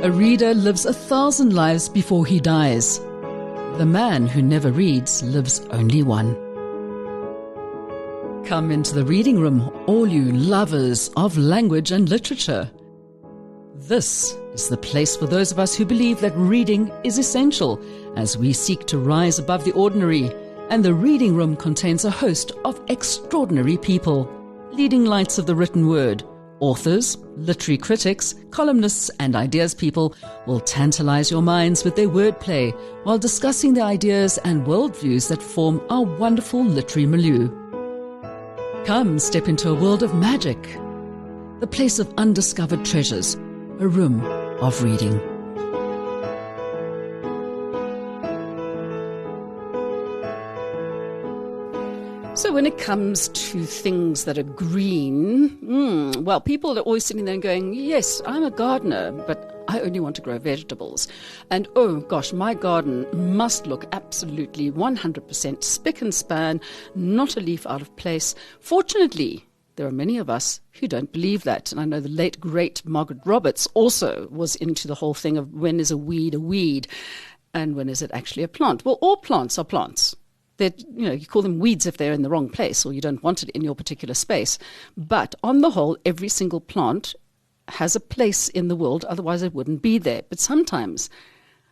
A reader lives 1,000 lives before he dies. The man who never reads lives only one. Come into the reading room, all you lovers of language and literature. This is the place for those of us who believe that reading is essential as we seek to rise above the ordinary, and the reading room contains a host of extraordinary people, leading lights of the written word. Authors, literary critics, columnists and ideas people will tantalize your minds with their wordplay while discussing the ideas and worldviews that form our wonderful literary milieu. Come step into a world of magic, the place of undiscovered treasures, a room of reading. So when it comes to things that are green, well, people are always sitting there and going, yes, I'm a gardener, but I only want to grow vegetables. And oh gosh, my garden must look absolutely 100% spick and span, not a leaf out of place. Fortunately, there are many of us who don't believe that. And I know the late, great Margaret Roberts also was into the whole thing of when is a weed, and when is it actually a plant? Well, all plants are plants. That, you call them weeds if they're in the wrong place or you don't want it in your particular space. But on the whole, every single plant has a place in the world, otherwise it wouldn't be there. But sometimes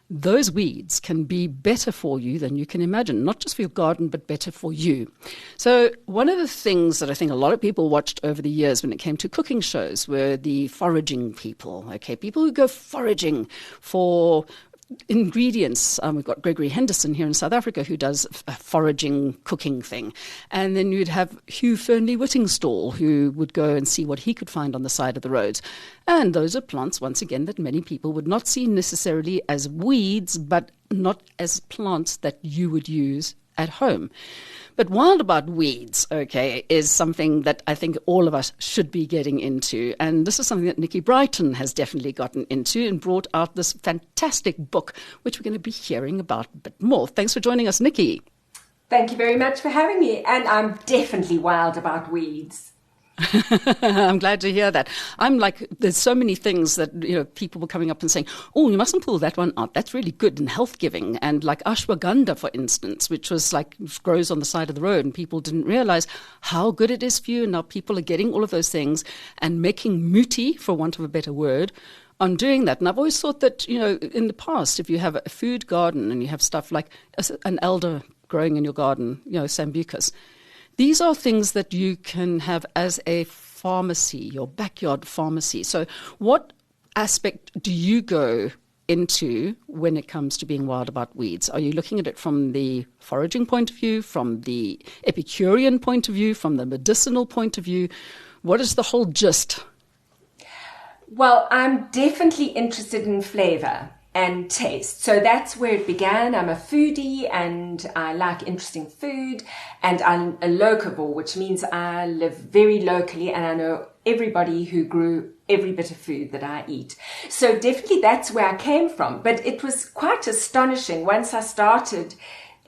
those weeds can be better for you than you can imagine, not just for your garden, but better for you. So one of the things that I think a lot of people watched over the years when it came to cooking shows were the foraging people, people who go foraging for ingredients. We've got Gregory Henderson here in South Africa who does a foraging cooking thing. And then you'd have Hugh Fernley-Whittingstall who would go and see what he could find on the side of the roads. And those are plants, once again, that many people would not see necessarily as weeds, but not as plants that you would use at home. But wild about weeds, is something that I think all of us should be getting into. And this is something that Nikki Brighton has definitely gotten into and brought out this fantastic book, which we're going to be hearing about a bit more. Thanks for joining us, Nikki. Thank you very much for having me. And I'm definitely wild about weeds. I'm glad to hear that. I'm like, there's so many things that, people were coming up and saying, oh, you mustn't pull that one out. That's really good and health giving. And like ashwagandha, for instance, which was like grows on the side of the road and people didn't realize how good it is for you. And now people are getting all of those things and making muti, for want of a better word, on doing that. And I've always thought that, in the past, if you have a food garden and you have stuff like an elder growing in your garden, sambucus, these are things that you can have as a pharmacy, your backyard pharmacy. So what aspect do you go into when it comes to being wild about weeds? Are you looking at it from the foraging point of view, from the Epicurean point of view, from the medicinal point of view? What is the whole gist? Well, I'm definitely interested in flavor and taste. So that's where it began. I'm a foodie and I like interesting food, and I'm a locavore, which means I live very locally and I know everybody who grew every bit of food that I eat. So definitely that's where I came from. But it was quite astonishing once I started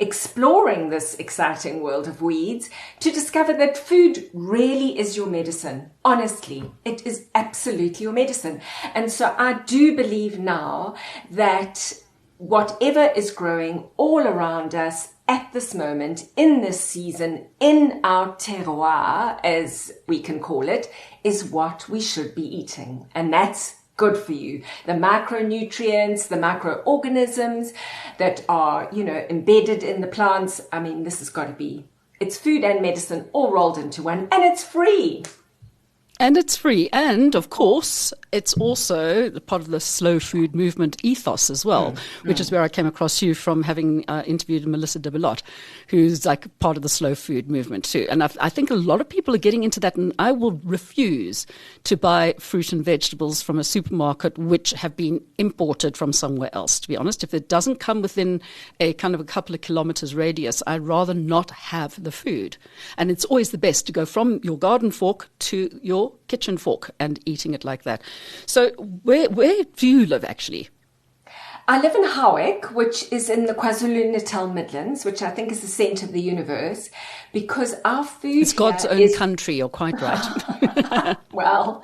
exploring this exciting world of weeds to discover that food really is your medicine. Honestly, it is absolutely your medicine. And so I do believe now that whatever is growing all around us at this moment, in this season, in our terroir, as we can call it, is what we should be eating. And that's good for you. The micronutrients, the microorganisms that are, embedded in the plants. I mean, this has got to be, it's food and medicine all rolled into one, and it's free. And it's free. And, of course, it's also part of the slow food movement ethos as well, which is where I came across you from having interviewed Melissa de Belot, who's like part of the slow food movement too. And I think a lot of people are getting into that, and I will refuse to buy fruit and vegetables from a supermarket which have been imported from somewhere else, to be honest. If it doesn't come within a kind of a couple of kilometers radius, I'd rather not have the food. And it's always the best to go from your garden fork to your kitchen fork and eating it like that. So where do you live actually? I live in Howick, which is in the KwaZulu-Natal Midlands, which I think is the centre of the universe, because our food It's God's own country, you're quite right. Well,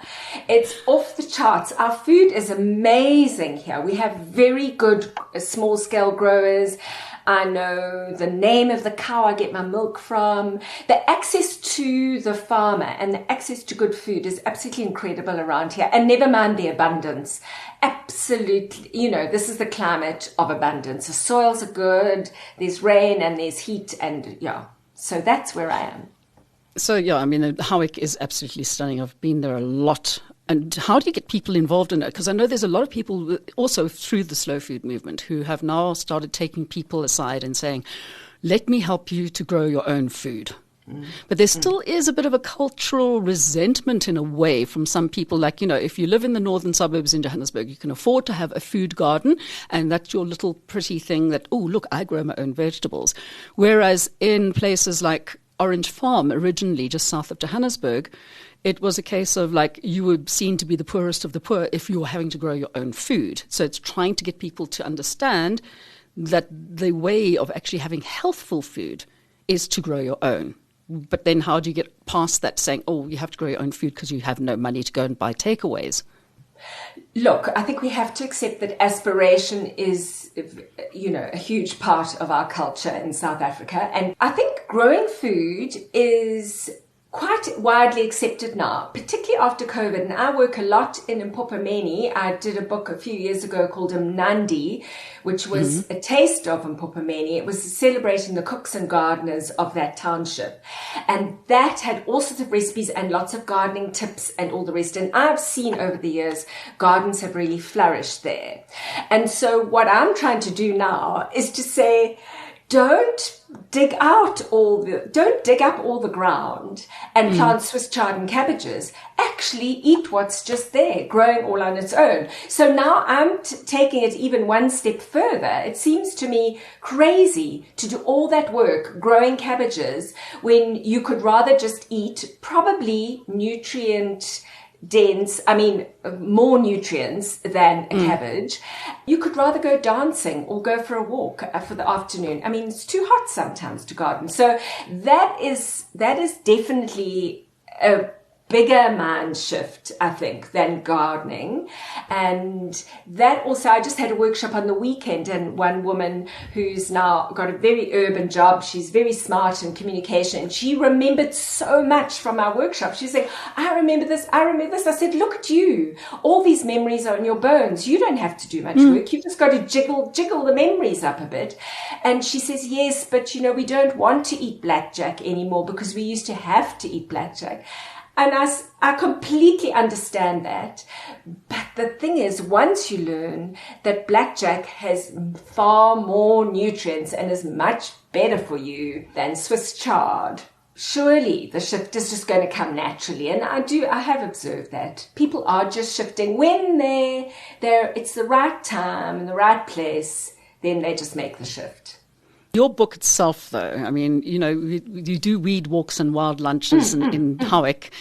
it's off the charts. Our food is amazing here. We have very good small-scale growers. I know the name of the cow I get my milk from. The access to the farmer and the access to good food is absolutely incredible around here. And never mind the abundance. Absolutely, this is the climate of abundance. The soils are good, there's rain and there's heat, and so that's where I am. So, Howick is absolutely stunning. I've been there a lot. And how do you get people involved in it? Because I know there's a lot of people also through the slow food movement who have now started taking people aside and saying, let me help you to grow your own food. But there still is a bit of a cultural resentment in a way from some people. Like, if you live in the northern suburbs in Johannesburg, you can afford to have a food garden and that's your little pretty thing that, oh, look, I grow my own vegetables. Whereas in places like Orange Farm, originally just south of Johannesburg, it was a case of like you were seen to be the poorest of the poor if you were having to grow your own food. So it's trying to get people to understand that the way of actually having healthful food is to grow your own. But then how do you get past that saying, oh, you have to grow your own food because you have no money to go and buy takeaways? Look, I think we have to accept that aspiration is, a huge part of our culture in South Africa. And I think growing food is quite widely accepted now, particularly after COVID. And I work a lot in Mpopomeni. I did a book a few years ago called Mnandi, which was a taste of Mpopomeni. It was celebrating the cooks and gardeners of that township. And that had all sorts of recipes and lots of gardening tips and all the rest. And I've seen over the years, gardens have really flourished there. And so what I'm trying to do now is to say, don't dig up all the ground and plant Swiss chard and cabbages. Actually eat what's just there, growing all on its own. So now I'm taking it even one step further. It seems to me crazy to do all that work growing cabbages when you could rather just eat probably more nutrients than a cabbage. You could rather go dancing or go for a walk for the afternoon. It's too hot sometimes to garden. So that is definitely a bigger mind shift, I think, than gardening. And that also, I just had a workshop on the weekend, and one woman who's now got a very urban job, she's very smart in communication, and she remembered so much from our workshop. She's saying, I remember this. I said, look at you. All these memories are in your bones. You don't have to do much work. You've just got to jiggle the memories up a bit. And she says, yes, but we don't want to eat blackjack anymore because we used to have to eat blackjack. And I completely understand that. But the thing is, once you learn that blackjack has far more nutrients and is much better for you than Swiss chard, surely the shift is just going to come naturally. And I have observed that. People are just shifting when it's the right time and the right place, then they just make the shift. Your book itself, though, you do weed walks and wild lunches in Howick.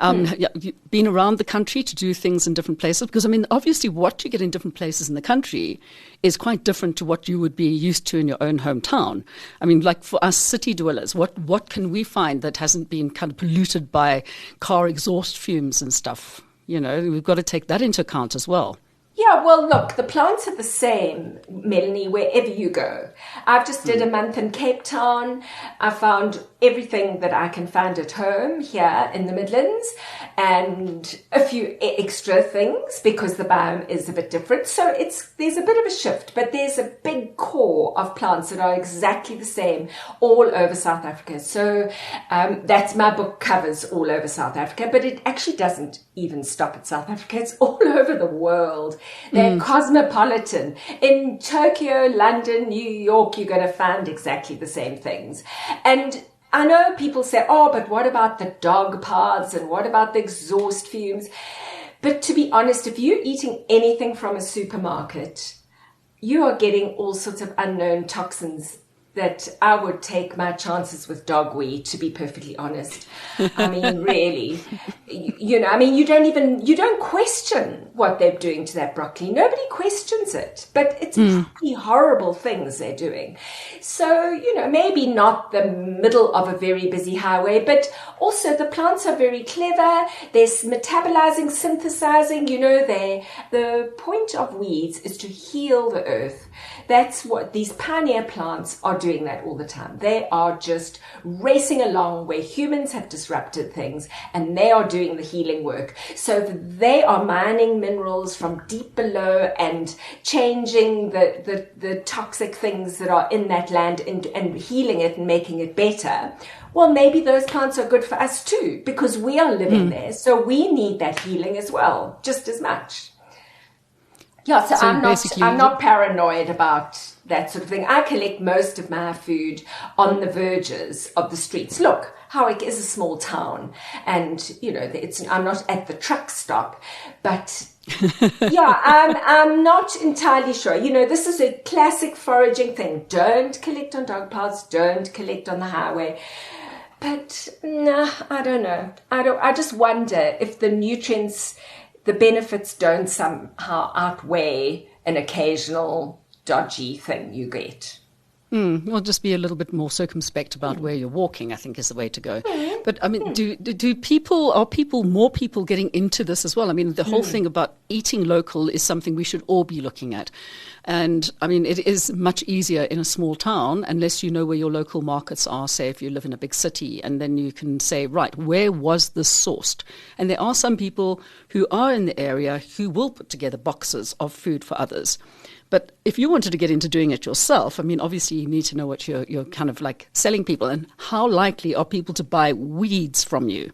You've been around the country to do things in different places because, obviously what you get in different places in the country is quite different to what you would be used to in your own hometown. Like for us city dwellers, what can we find that hasn't been kind of polluted by car exhaust fumes and stuff? We've got to take that into account as well. Yeah, well, look, the plants are the same, Melanie, wherever you go. I've just did a month in Cape Town. I found everything that I can find at home here in the Midlands and a few extra things because the biome is a bit different. So there's a bit of a shift, but there's a big core of plants that are exactly the same all over South Africa. So that's my book covers all over South Africa, but it actually doesn't even stop at South Africa. It's all over the world. They're cosmopolitan. In Tokyo, London, New York, you're going to find exactly the same things. And I know people say, oh, but what about the dog paths and what about the exhaust fumes? But to be honest, if you're eating anything from a supermarket, you are getting all sorts of unknown toxins that I would take my chances with dogweed, to be perfectly honest. I mean, really, you know, I mean, you don't question what they're doing to that broccoli. Nobody questions it, but it's pretty horrible things they're doing. So, you know, maybe not the middle of a very busy highway, but also the plants are very clever. They're metabolizing, synthesizing, you know, the point of weeds is to heal the earth. That's what these pioneer plants are doing, that all the time. They are just racing along where humans have disrupted things, and they are doing the healing work. So they are mining minerals from deep below and changing the toxic things that are in that land and healing it and making it better. Well, maybe those plants are good for us too, because we are living there. So we need that healing as well, just as much. Yeah, so I'm not paranoid about that sort of thing. I collect most of my food on the verges of the streets. Look, Howick is a small town, and you know, I'm not at the truck stop, but yeah, I'm not entirely sure. You know, this is a classic foraging thing. Don't collect on dog paths. Don't collect on the highway. But nah, I don't know. I just wonder if the nutrients, the benefits don't somehow outweigh an occasional dodgy thing you get. Well, just be a little bit more circumspect about where you're walking, I think, is the way to go. But I mean, are more people getting into this as well? I mean, the whole thing about eating local is something we should all be looking at. And I mean, it is much easier in a small town unless you know where your local markets are, say if you live in a big city, and then you can say, right, where was this sourced? And there are some people who are in the area who will put together boxes of food for others. But if you wanted to get into doing it yourself, I mean, obviously you need to know what you're kind of like selling people, and how likely are people to buy weeds from you?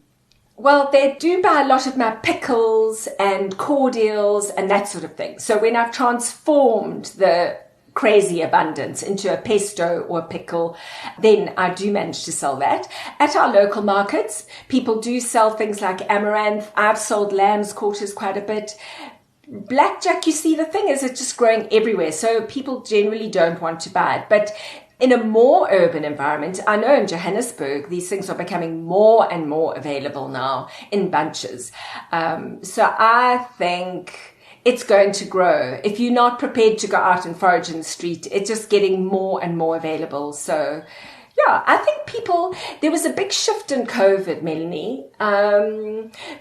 Well, they do buy a lot of my pickles and cordials and that sort of thing. So when I've transformed the crazy abundance into a pesto or a pickle, then I do manage to sell that. At our local markets, people do sell things like amaranth. I've sold lamb's quarters quite a bit. Blackjack, you see, the thing is it's just growing everywhere, so people generally don't want to buy it. But in a more urban environment, I know in Johannesburg, these things are becoming more and more available now in bunches. So I think it's going to grow. If you're not prepared to go out and forage in the street, it's just getting more and more available. So yeah, I think there was a big shift in COVID, Melanie.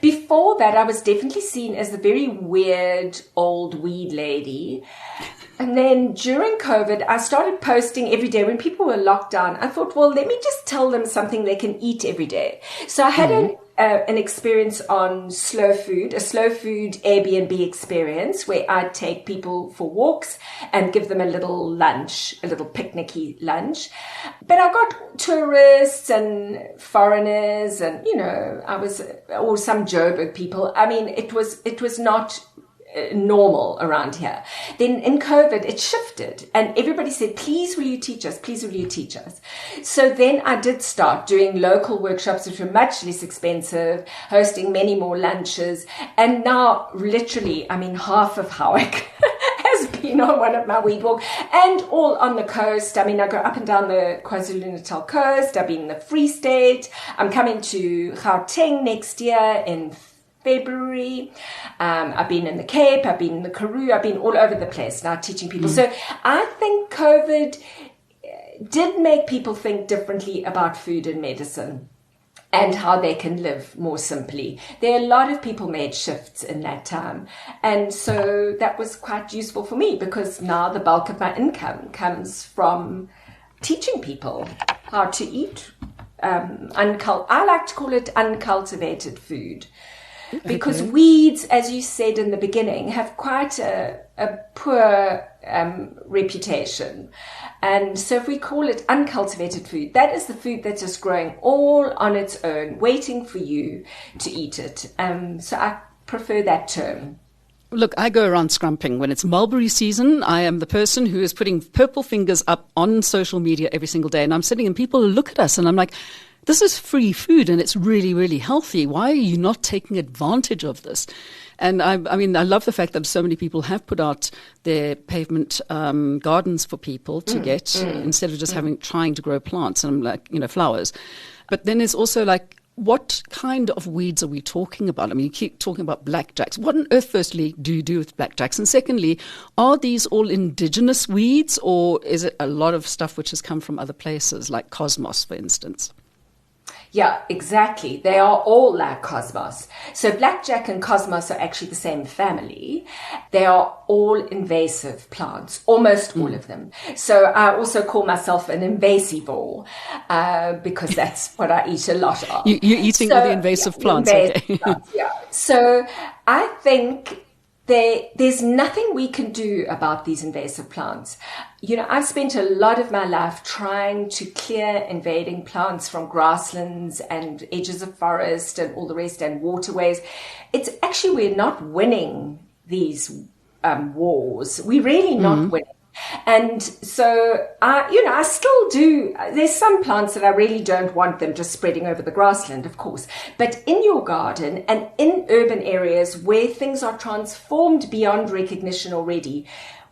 Before that, I was definitely seen as the very weird old weed lady. And then during COVID, I started posting every day when people were locked down. I thought, well, let me just tell them something they can eat every day. So I had an experience on slow food, a slow food Airbnb experience where I'd take people for walks and give them a little lunch, a little picnicky lunch. But I got tourists and foreigners and, you know, or some Joburg people. I mean, it was not normal around here. Then in COVID, it shifted and everybody said, please will you teach us? Please will you teach us? So then I did start doing local workshops, which were much less expensive, hosting many more lunches. And now literally, I mean, half of Howick has been on one of my weed walks, and all on the coast. I mean, I go up and down the KwaZulu-Natal coast. I've been in the Free State. I'm coming to Gauteng next year in February. I've been in the Cape, I've been in the Karoo, I've been all over the place now teaching people. So I think COVID did make people think differently about food and medicine and how they can live more simply. There are a lot of people made shifts in that time. And so that was quite useful for me because now the bulk of my income comes from teaching people how to eat. I like to call it uncultivated food. Because weeds, as you said in the beginning, have quite a poor reputation. And so if we call it uncultivated food, that is the food that's just growing all on its own, waiting for you to eat it. So I prefer that term. Look, I go around scrumping. When it's mulberry season, I am the person who is putting purple fingers up on social media every single day. And I'm sitting and people look at us and I'm like, this is free food and it's really, really healthy. Why are you not taking advantage of this? And I mean, I love the fact that so many people have put out their pavement gardens for people to get instead of just trying to grow plants and flowers. But then there's also like, what kind of weeds are we talking about? I mean, you keep talking about blackjacks. What on earth, firstly, do you do with blackjacks? And secondly, are these all indigenous weeds, or is it a lot of stuff which has come from other places, like cosmos, for instance? Yeah, exactly. They are all like cosmos. So blackjack and cosmos are actually the same family. They are all invasive plants, almost all of them. So I also call myself an invasivore because that's what I eat a lot of. You're eating all the invasive plants. Plants, yeah. So I think there's nothing we can do about these invasive plants. You know, I've spent a lot of my life trying to clear invading plants from grasslands and edges of forest and all the rest and waterways. It's actually, we're not winning these wars. We're really not winning. And so, I still do. There's some plants that I really don't want them just spreading over the grassland, of course. But in your garden and in urban areas where things are transformed beyond recognition already,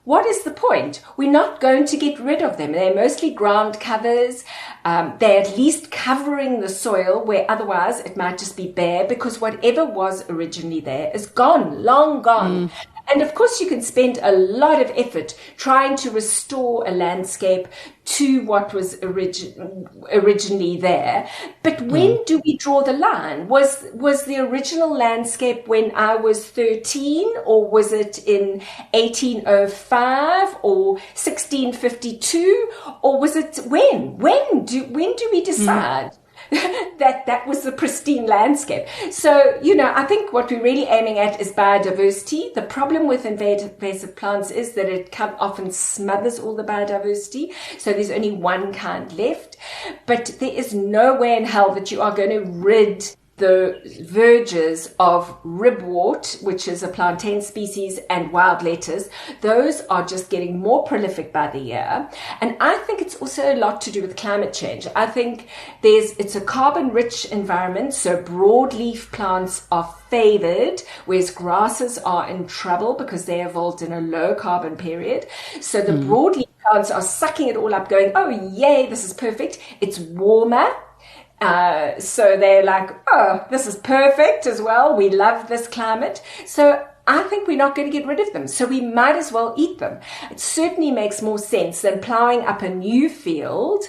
what is the point? We're not going to get rid of them. They're mostly ground covers. They're at least covering the soil where otherwise it might just be bare, because whatever was originally there is gone, long gone. And of course, you can spend a lot of effort trying to restore a landscape to what was originally there. But when do we draw the line? Was the original landscape when I was 13, or was it in 1805 or 1652, or was it when? When do we decide? that was the pristine landscape. So, I think what we're really aiming at is biodiversity. The problem with invasive plants is that it often smothers all the biodiversity. So there's only one kind left. But there is no way in hell that you are going to rid the verges of ribwort, which is a plantain species, and wild lettuce. Those are just getting more prolific by the year. And I think it's also a lot to do with climate change. I think it's a carbon-rich environment, so broadleaf plants are favored, whereas grasses are in trouble because they evolved in a low-carbon period. So the broadleaf plants are sucking it all up, going, oh, yay, this is perfect. It's warmer. So they're like, oh, this is perfect as well. We love this climate. So I think we're not going to get rid of them. So we might as well eat them. It certainly makes more sense than plowing up a new field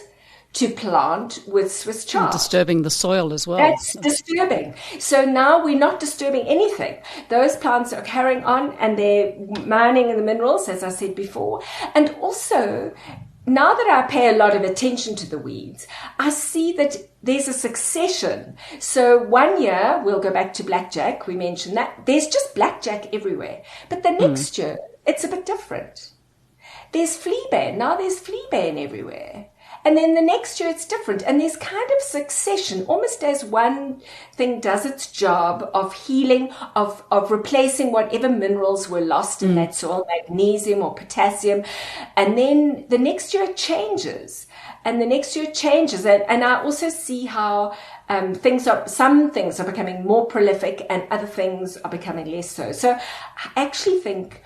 to plant with Swiss chard. And disturbing the soil as well. That's disturbing. So now we're not disturbing anything. Those plants are carrying on and they're mining in the minerals, as I said before. And also, now that I pay a lot of attention to the weeds, I see that there's a succession. So one year, we'll go back to blackjack, we mentioned that, there's just blackjack everywhere. But the next year, it's a bit different. There's fleabane. Now there's fleabane everywhere. And then the next year it's different. And there's kind of succession, almost as one thing does its job of healing, of replacing whatever minerals were lost in that soil, magnesium or potassium. And then the next year it changes. And the next year it changes. And I also see how some things are becoming more prolific and other things are becoming less so. So I actually think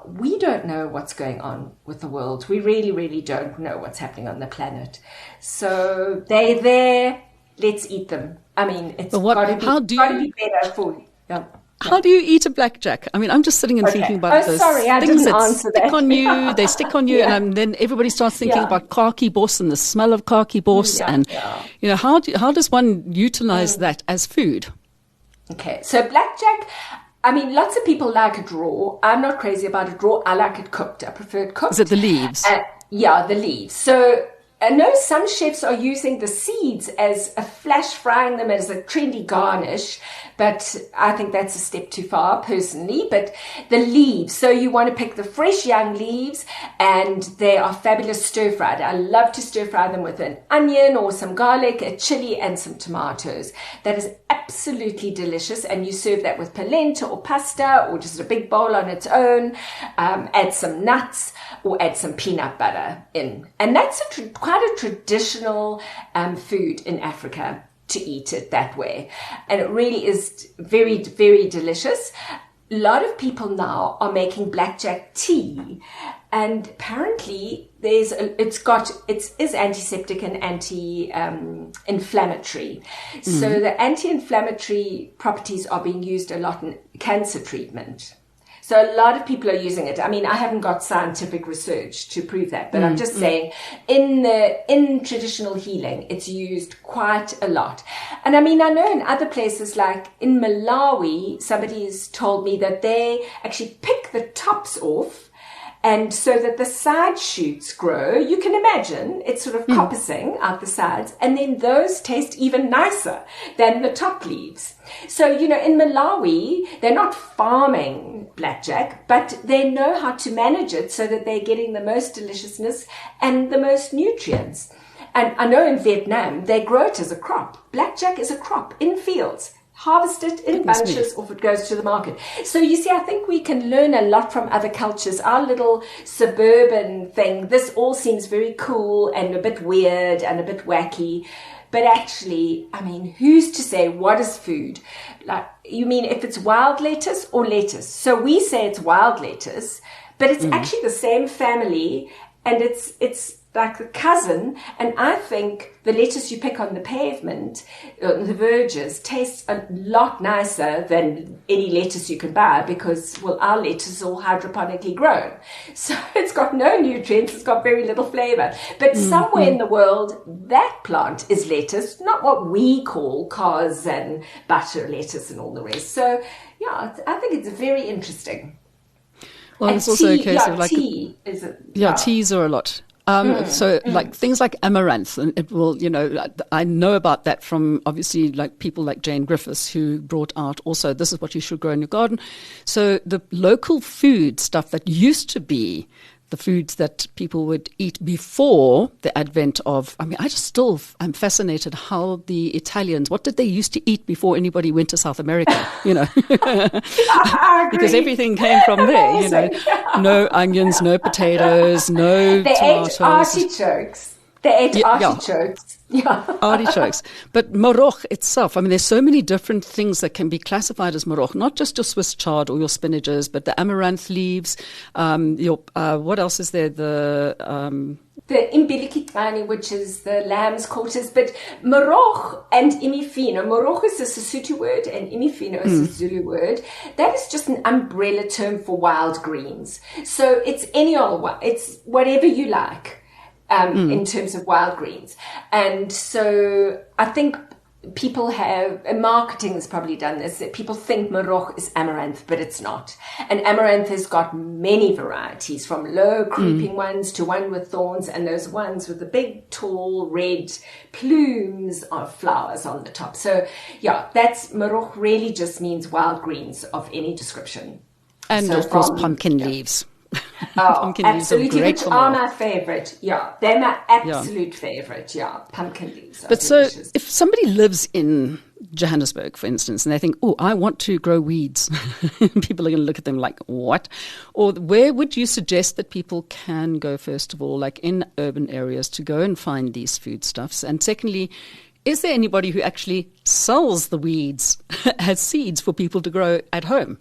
we don't know what's going on with the world. We really, really don't know what's happening on the planet. So they're there. Let's eat them. I mean, it's got to be better for you. Yeah. How do you eat a blackjack? I mean, I'm just sitting and thinking about those things that stick on you. They stick on you, and then everybody starts thinking about khaki boss and the smell of khaki boss, how does one utilize that as food? Okay, so blackjack. I mean, lots of people like it raw. I'm not crazy about it raw. I like it cooked. I prefer it cooked. Is it the leaves? The leaves. So I know some chefs are using the seeds as frying them as a trendy garnish, but I think that's a step too far personally. But the leaves, so you want to pick the fresh young leaves, and they are fabulous stir-fried. I love to stir-fry them with an onion or some garlic, a chili, and some tomatoes. That is absolutely delicious, and you serve that with polenta or pasta or just a big bowl on its own. Add some nuts or add some peanut butter in. And that's quite a traditional food in Africa to eat it that way. And it really is very, very delicious. A lot of people now are making blackjack tea, and apparently it's antiseptic and anti-inflammatory. So the anti-inflammatory properties are being used a lot in cancer treatment. So a lot of people are using it. I mean, I haven't got scientific research to prove that, but I'm just saying in traditional healing, it's used quite a lot. And I mean, I know in other places, like in Malawi, somebody's told me that they actually pick the tops off, and so that the side shoots grow. You can imagine it's sort of coppicing out the sides, and then those taste even nicer than the top leaves. So, you know, in Malawi, they're not farming blackjack, but they know how to manage it so that they're getting the most deliciousness and the most nutrients. And I know in Vietnam, they grow it as a crop. Blackjack is a crop in fields. Harvest it in bunches, or if it goes to the market. So you see, I think we can learn a lot from other cultures. Our little suburban thing, this all seems very cool and a bit weird and a bit wacky. But actually, I mean, who's to say what is food? Like, you mean if it's wild lettuce or lettuce? So we say it's wild lettuce, but it's actually the same family, and it's like the cousin. And I think the lettuce you pick on the pavement, the verges, tastes a lot nicer than any lettuce you can buy, because, well, our lettuce is all hydroponically grown. So it's got no nutrients, it's got very little flavor. But somewhere in the world, that plant is lettuce, not what we call cos and butter lettuce and all the rest. So, yeah, I think it's very interesting. Well, and it's also a case of like... teas are a lot. Like things like amaranth, and it will, you know, I know about that from obviously like people like Jane Griffiths, who brought out also, this is what you should grow in your garden. So the local food stuff that used to be the foods that people would eat before the advent of, I mean, I'm fascinated how the Italians, what did they used to eat before anybody went to South America, you know? Because everything came from there, you know. No onions, no potatoes, no tomatoes. Ate artichokes. They ate artichokes. Yeah. Artichokes. But moroch itself, I mean, there's so many different things that can be classified as moroch, not just your Swiss chard or your spinaches, but the amaranth leaves, what else is there? The imbilikitani, which is the lamb's quarters, but moroch and imifino. Moroch is a Sesotho word and imifino is a Zulu word. That is just an umbrella term for wild greens. So it's any old one. It's whatever you like. In terms of wild greens. And so I think people have, marketing has probably done this, that people think moroch is amaranth, but it's not. And amaranth has got many varieties, from low creeping ones to one with thorns, and those ones with the big, tall, red plumes of flowers on the top. So yeah, that's moroch really just means wild greens of any description. And so of course, pumpkin leaves. Oh, absolutely, which are my favorite. Yeah, they're my absolute favorite. Yeah, pumpkin leaves. But so if somebody lives in Johannesburg, for instance, and they think, oh, I want to grow weeds, people are going to look at them like, what? Or where would you suggest that people can go, first of all, like in urban areas, to go and find these foodstuffs? And secondly, is there anybody who actually sells the weeds as seeds for people to grow at home?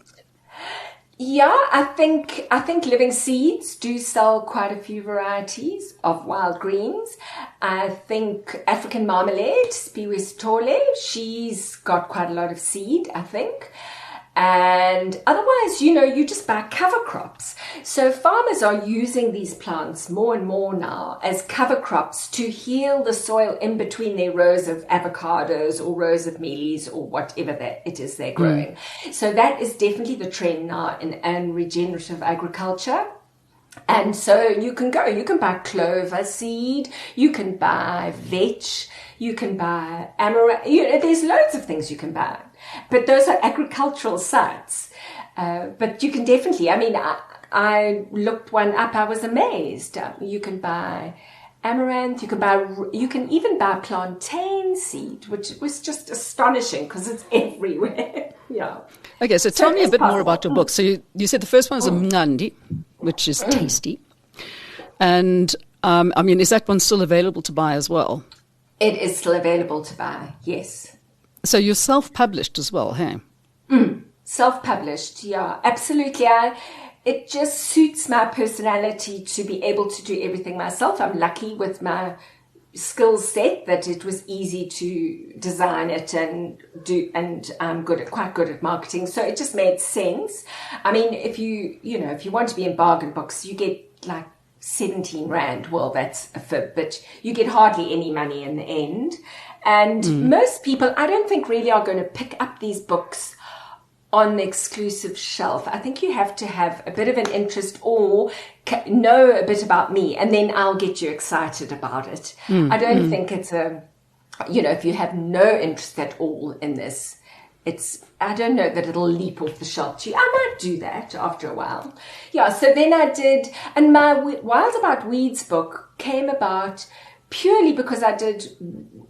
Yeah, I think Living Seeds do sell quite a few varieties of wild greens. I think African Marmalade, Spiwe Sithole, she's got quite a lot of seed, I think. And otherwise, you know, you just buy cover crops. So farmers are using these plants more and more now as cover crops to heal the soil in between their rows of avocados or rows of mealies or whatever it is they're growing. So that is definitely the trend now in regenerative agriculture. And so you can buy clover seed, you can buy vetch, you can buy amaranth, you know, there's loads of things you can buy. But those are agricultural sites. But you can definitely, I mean, I looked one up, I was amazed. You can buy amaranth, you can even buy plantain seed, which was just astonishing because it's everywhere. Yeah. Okay, so tell me a bit more about your book. So you said the first one is a mnandi, which is tasty. And I mean, is that one still available to buy as well? It is still available to buy, yes. So you're self-published as well, hey? Self-published, yeah, absolutely. It just suits my personality to be able to do everything myself. I'm lucky with my skill set that it was easy to design it and do, and I'm quite good at marketing. So it just made sense. I mean, if you want to be in bargain books, you get like 17 Rand. Well, that's a fib, but you get hardly any money in the end. And most people, I don't think really are going to pick up these books on the exclusive shelf. I think you have to have a bit of an interest or know a bit about me, and then I'll get you excited about it. I don't think it's if you have no interest at all in this, I don't know that it'll leap off the shelf to you. I might do that after a while. Yeah, so then I did, and my Wild About Weeds book came about purely because I did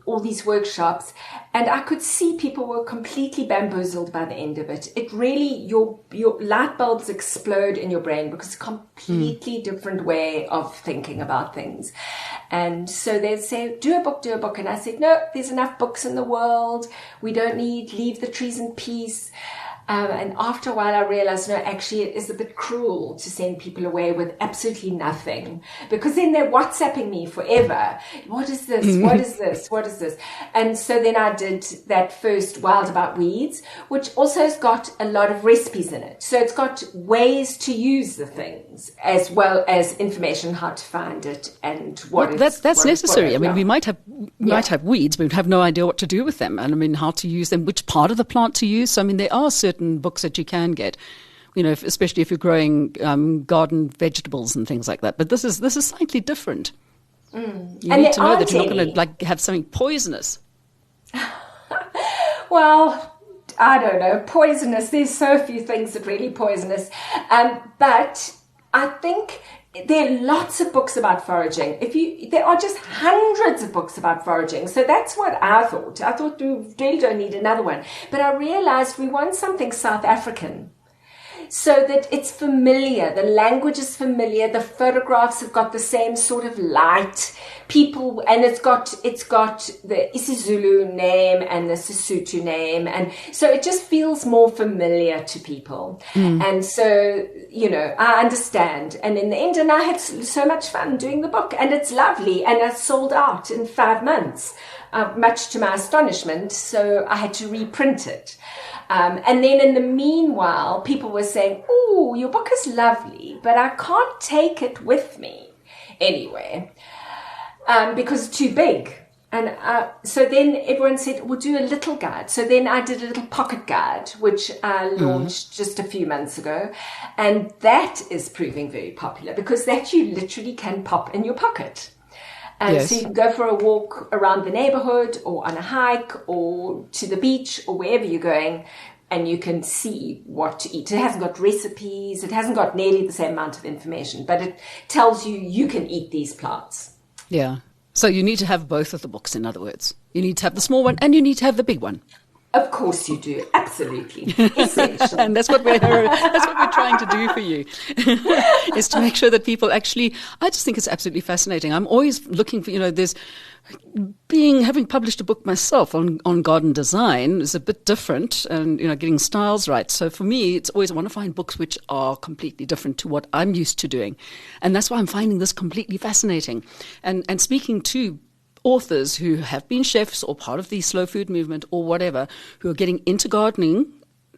all these workshops and I could see people were completely bamboozled by the end of it. It really, your light bulbs explode in your brain because it's a completely different way of thinking about things. And so they'd say, do a book. And I said, no, there's enough books in the world. We don't need, leave the trees in peace. And after a while, I realized, no, actually, it is a bit cruel to send people away with absolutely nothing, because then they're WhatsApping me forever. What is this? What is this? What is this? And so then I did that first Wild About Weeds, which also has got a lot of recipes in it. So it's got ways to use the things as well as information how to find it and that's necessary. I mean, we might have weeds, but we have no idea what to do with them, and I mean, how to use them, which part of the plant to use. So I mean, there are certain books that you can get, especially if you're growing garden vegetables and things like that. But this is slightly different. You need to know that you're not going to have something poisonous. Well, I don't know, poisonous. There's so few things that really poisonous. But I think there are lots of books about foraging. There are just hundreds of books about foraging. So that's what I thought. I thought we really don't need another one. But I realized we want something South African, so that it's familiar. The language is familiar. The photographs have got the same sort of light. People, and it's got the isiZulu name and the Sesotho name, and so it just feels more familiar to people. And so, I understand. And in the end, and I had so much fun doing the book, and it's lovely, and it sold out in 5 months, much to my astonishment. So I had to reprint it. And then in the meanwhile, people were saying, "Oh, your book is lovely, but I can't take it with me anywhere because it's too big." And so then everyone said, "We'll do a little guide." So then I did a little pocket guide, which I launched just a few months ago. And that is proving very popular because that you literally can pop in your pocket. And so you can go for a walk around the neighborhood or on a hike or to the beach or wherever you're going, and you can see what to eat. It hasn't got recipes. It hasn't got nearly the same amount of information, but it tells you can eat these plants. Yeah. So you need to have both of the books, in other words. You need to have the small one and you need to have the big one. Of course you do. Absolutely. Essential. And that's what we're trying to do for you, is to make sure that people actually, I just think it's absolutely fascinating. I'm always looking for, having published a book myself on garden design is a bit different and, getting styles right. So for me, it's always I want to find books which are completely different to what I'm used to doing. And that's why I'm finding this completely fascinating. And speaking to authors who have been chefs or part of the slow food movement or whatever, who are getting into gardening,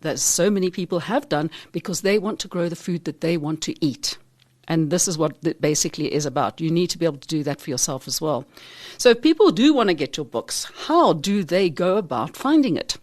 that so many people have done, because they want to grow the food that they want to eat. And this is what it basically is about. You need to be able to do that for yourself as well. So if people do want to get your books, how do they go about finding it?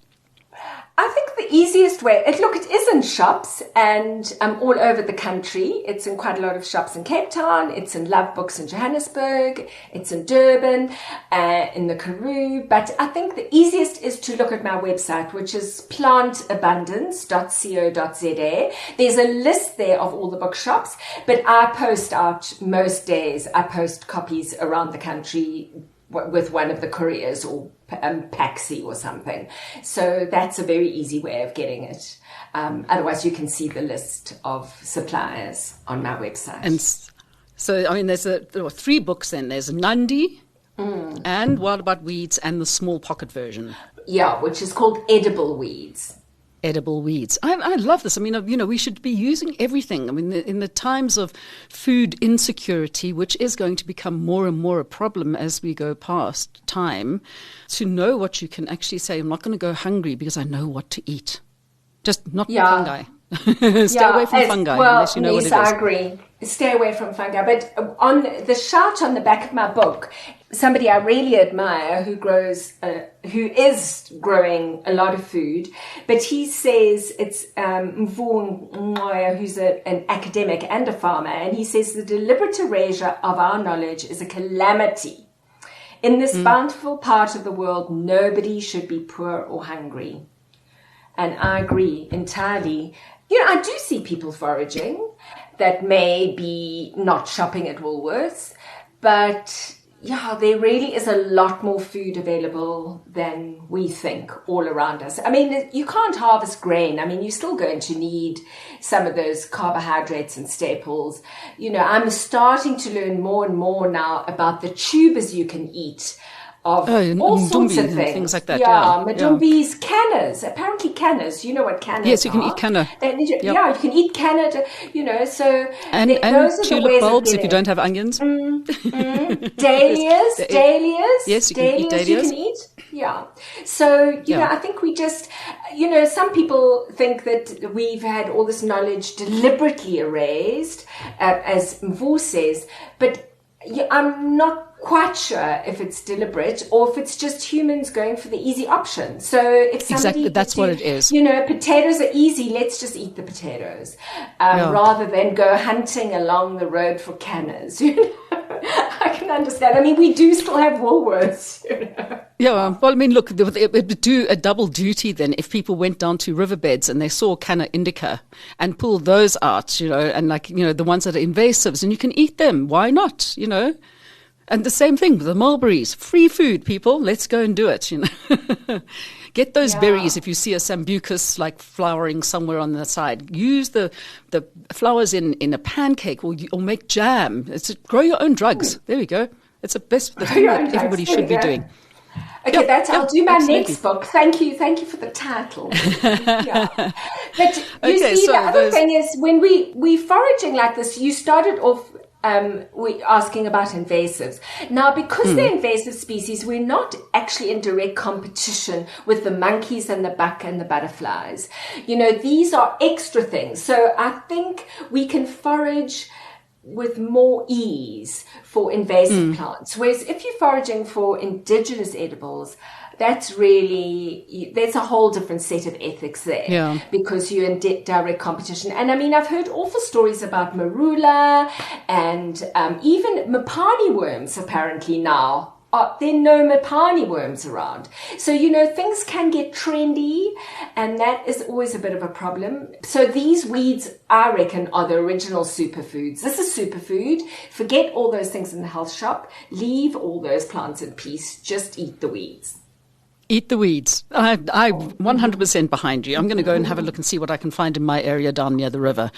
I think the easiest way, it is in shops and all over the country. It's in quite a lot of shops in Cape Town. It's in Love Books in Johannesburg. It's in Durban, in the Karoo. But I think the easiest is to look at my website, which is plantabundance.co.za. There's a list there of all the bookshops, but I post out most days. I post copies around the country with one of the couriers or Paxi or something. So that's a very easy way of getting it. Otherwise, you can see the list of suppliers on my website. So, I mean, there are 3 books then. There's Nandi and Wild About Weeds and the small pocket version. Yeah, which is called Edible Weeds. Edible weeds. I love this. I mean, we should be using everything. I mean, in the times of food insecurity, which is going to become more and more a problem as we go past time, to know what you can actually say, I'm not going to go hungry because I know what to eat. Just not fungi. Stay away from fungi unless you know what it is. I agree. Stay away from fungi. But on the shout on the back of my book, somebody I really admire who is growing a lot of food, but he says it's Mvu, who's an academic and a farmer, and he says the deliberate erasure of our knowledge is a calamity. In this bountiful part of the world, nobody should be poor or hungry. And I agree entirely. I do see people foraging that may be not shopping at Woolworths, but there really is a lot more food available than we think all around us. I mean, you can't harvest grain. I mean, you're still going to need some of those carbohydrates and staples. I'm starting to learn more and more now about the tubers you can eat of all sorts of things like that. Madumbis, canners. Apparently canners. You know what canners are? Yes, you can eat canner. You can eat canner. So and those are tulip bulbs if you don't have onions. Dahlias. Yes, you can eat dahlias. You can eat. Yeah. So, I think we just, some people think that we've had all this knowledge deliberately erased, as Mvu says, but I'm not quite sure if it's deliberate or if it's just humans going for the easy option. So if somebody that's what it is. Potatoes are easy, let's just eat the potatoes, rather than go hunting along the road for canners. I can understand. I mean, we do still have Woolworths. Yeah, well, I mean, look, it would do a double duty then if people went down to riverbeds and they saw Canna indica and pulled those out, and the ones that are invasives, and you can eat them. Why not, And the same thing with the mulberries. Free food, people. Let's go and do it, Get those berries if you see a sambucus flowering somewhere on the side. Use the flowers in a pancake or make jam. Grow your own drugs. There we go. It's the best thing that everybody should be doing. Okay, I'll do my next book. Thank you for the title. But you see, the other thing is when we foraging like this, you started off we're asking about invasives. Now, because they're invasive species, we're not actually in direct competition with the monkeys and the buck and the butterflies. These are extra things. So I think we can forage with more ease for invasive plants. Whereas if you're foraging for indigenous edibles, that's there's a whole different set of ethics there because you're in direct competition. And I mean, I've heard awful stories about marula and even mapani worms apparently now. There are no mapani worms around. So, things can get trendy, and that is always a bit of a problem. So these weeds, I reckon, are the original superfoods. This is superfood. Forget all those things in the health shop. Leave all those plants in peace. Just eat the weeds. Eat the weeds. I'm 100% behind you. I'm going to go and have a look and see what I can find in my area down near the river.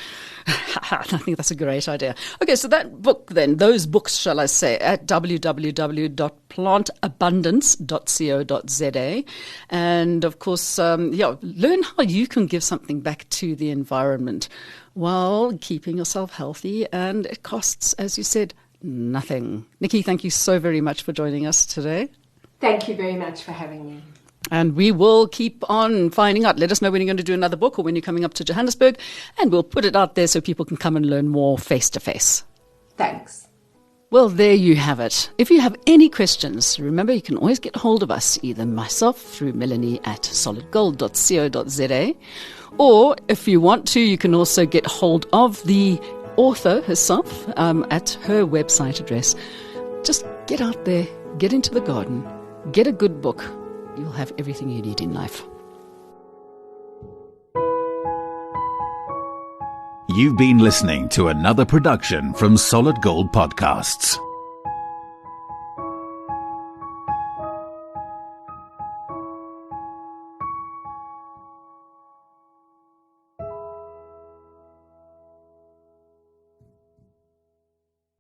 I think that's a great idea. Okay, so that book then, those books, shall I say, at www.plantabundance.co.za. And of course, learn how you can give something back to the environment while keeping yourself healthy. And it costs, as you said, nothing. Nikki, thank you so very much for joining us today. Thank you very much for having me. And we will keep on finding out. Let us know when you're going to do another book or when you're coming up to Johannesburg, and we'll put it out there so people can come and learn more face to face. Thanks. Well, there you have it. If you have any questions, remember you can always get hold of us, either myself through Melanie at solidgold.co.za, or if you want to, you can also get hold of the author herself at her website address. Just get out there, get into the garden, get a good book. You'll have everything you need in life. You've been listening to another production from Solid Gold Podcasts.